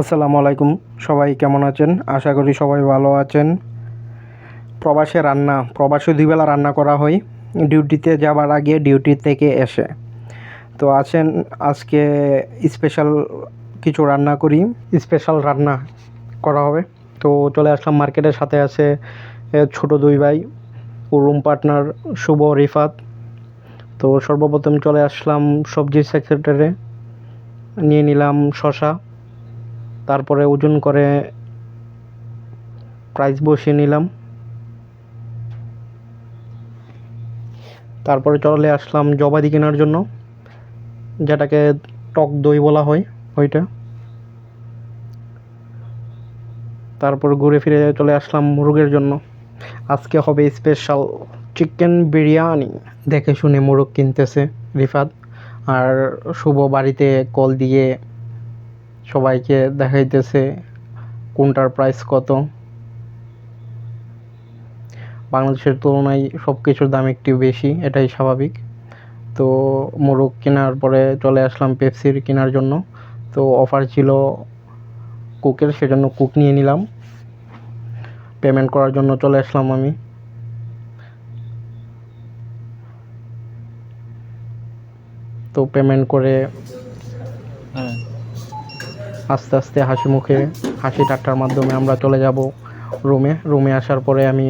আসসালামু আলাইকুম। সবাই কেমন আছেন? আশা করি সবাই ভালো আছেন। প্রবাসে ২ বেলা রান্না করা হয় ডিউটিতে যাবার আগে, ডিউটি থেকে এসে। তো আজকে স্পেশাল কিছু রান্না করি, স্পেশাল রান্না করা হবে। তো চলে আসলাম মার্কেটের, সাথে আছে ছোট 2 ভাই ও রুম পার্টনার শুভ, রিফাত। তো সর্বপ্রথম চলে আসলাম সবজির সেক্টরে, নিয়ে নিলাম শসা, তারপরে ওজন করে প্রাইস বসিয়ে নিলাম। তারপরে চলে আসলাম জবাদি কেনার জন্য, যেটাকে টক দই বলা হয় ওইটা। তারপর ঘুরে ফিরে চলে আসলাম মুরগের জন্য। আজকে হবে স্পেশাল চিকেন বিরিয়ানি। দেখে শুনে মোরগ কিনতেছে রিফাত, আর শুভ বাড়িতে কল দিয়ে সবাইকে দেখাইতেছে কোনটার প্রাইস কত। বাংলাদেশের তুলনায় সব কিছুর দাম একটু বেশি, এটাই স্বাভাবিক। তো মোরগ কেনার পরে চলে আসলাম পেপসির কেনার জন্য। তো অফার ছিল কোকের, সেজন্য কোক নিয়ে নিলাম। পেমেন্ট করার জন্য চলে আসলাম আমি। তো পেমেন্ট করে আস্তে আস্তে হাসি ঠাট্টার মাধ্যমে আমরা চলে যাব রুমে আসার পরে আমি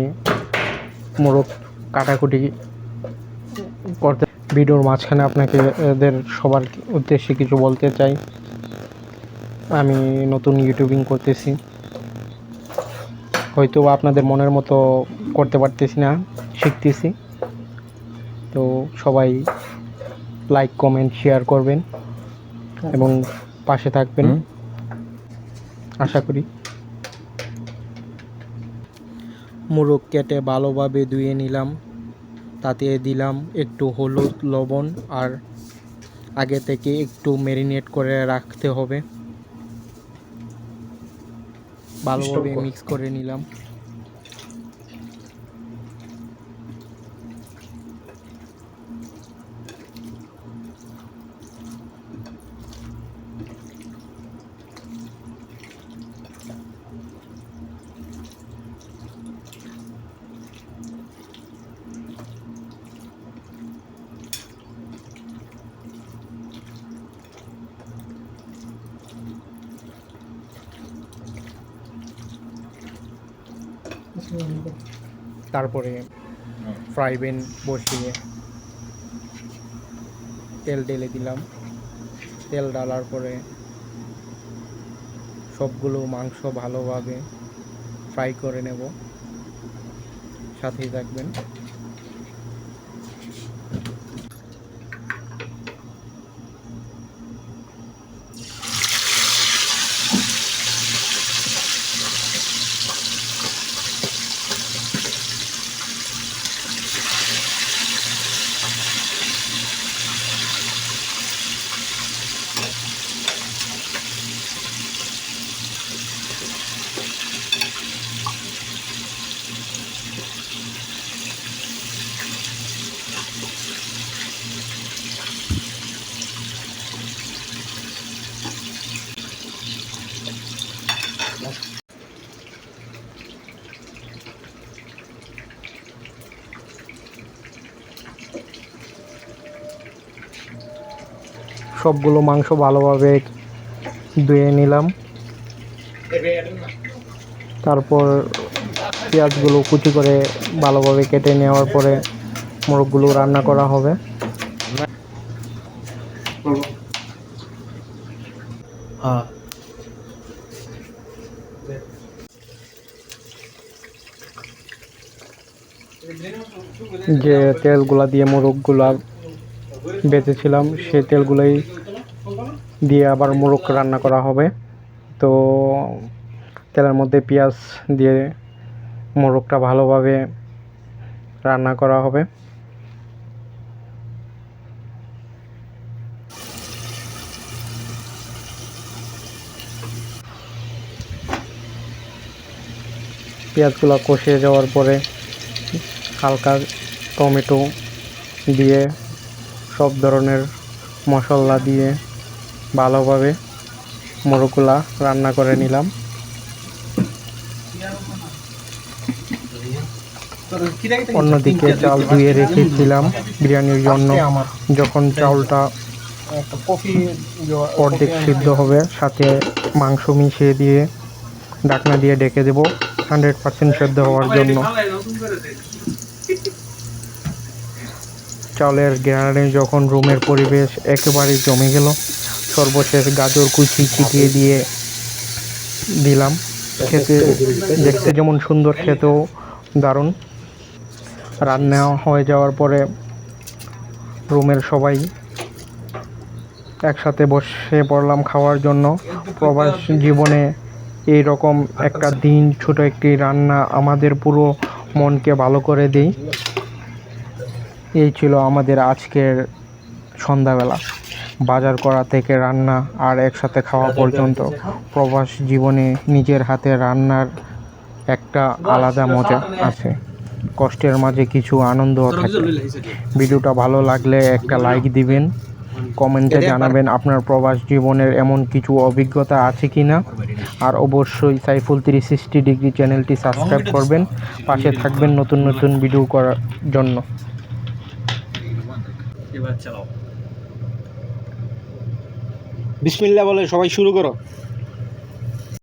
মোরগ কাটাকুটি করতে, ভিডিওর মাঝখানে আপনাকে এদের সবার উদ্দেশ্যে কিছু বলতে চাই। আমি নতুন ইউটিউবিং করতেছি, হয়তো আপনাদের মনের মতো করতে পারতেছি না, শিখতেছি। তো সবাই লাইক, কমেন্ট, শেয়ার করবেন এবং পাশে থাকবেন আশা করি। মোরগ কেটে ভালোভাবে ধুয়ে নিলাম, তাতে দিলাম একটু হলুদ, লবণ, আর আগে থেকে একটু ম্যারিনেট করে রাখতে হবে। ভালোভাবে মিক্স করে নিলাম। তারপরে ফ্রাই প্যান বসিয়ে তেল ঢেলে দিলাম। তেল ঢালার পরে সবগুলো মাংস ভালোভাবে ফ্রাই করে নেব, সাথেই থাকবেন। সবগুলো মাংস ভালোভাবে ধুয়ে নিলাম। তারপর পেঁয়াজগুলো কুচি করে ভালোভাবে কেটে নেওয়ার পরে মোরগগুলো রান্না করা হবে। যে তেলগুলা দিয়ে মোরগগুলা বেঁচেছিলাম, সেই তেলগুলোই দিয়ে আবার মোরগ রান্না করা হবে। তো তেলের মধ্যে পেঁয়াজ দিয়ে মোরগটা ভালোভাবে রান্না করা হবে। পেঁয়াজগুলো কষিয়ে যাওয়ার পরে হালকা টমেটো দিয়ে সব ধরনের মশলা দিয়ে ভালোভাবে মোরগগুলা রান্না করে নিলাম। অন্যদিকে চাল ধুয়ে রেখেছিলাম বিরিয়ানির জন্য। যখন চাউলটা অর্ধেক সিদ্ধ হবে, সাথে মাংস মিশিয়ে দিয়ে ঢাকনা দিয়ে ঢেকে দেব 100% সেদ্ধ হওয়ার জন্য। চাউলের গ্রানে যখন রুমের পরিবেশ একেবারে জমে গেল, সর্বশেষ গাজর কুচি ছিটিয়ে দিয়ে দিলাম। খেতে দেখতে যেমন সুন্দর, খেতেও দারুণ। রান্না হয়ে যাওয়ার পরে রুমের সবাই একসাথে বসে পড়লাম খাওয়ার জন্য। প্রবাস জীবনে এই রকম একটা দিন, ছোট একটি রান্না আমাদের পুরো মনকে ভালো করে দেয়। এই ছিল আমাদের আজকের সন্ধ্যাবেলা, বাজার করা থেকে রান্না আর একসাথে খাওয়া পর্যন্ত। প্রবাস জীবনে নিজের হাতে রান্নার একটা আলাদা মজা আছে, কষ্টের মাঝে কিছু আনন্দও থাকে। ভিডিওটা ভালো লাগলে একটা লাইক দিবেন, কমেন্টে জানাবেন আপনার প্রবাস জীবনের এমন কিছু অভিজ্ঞতা আছে কি না। আর অবশ্যই সাইফুল 360 ডিগ্রি চ্যানেলটি সাবস্ক্রাইব করবেন, পাশে থাকবেন নতুন নতুন ভিডিও করার জন্য। বিসমিল্লাহ বলে সবাই শুরু করো।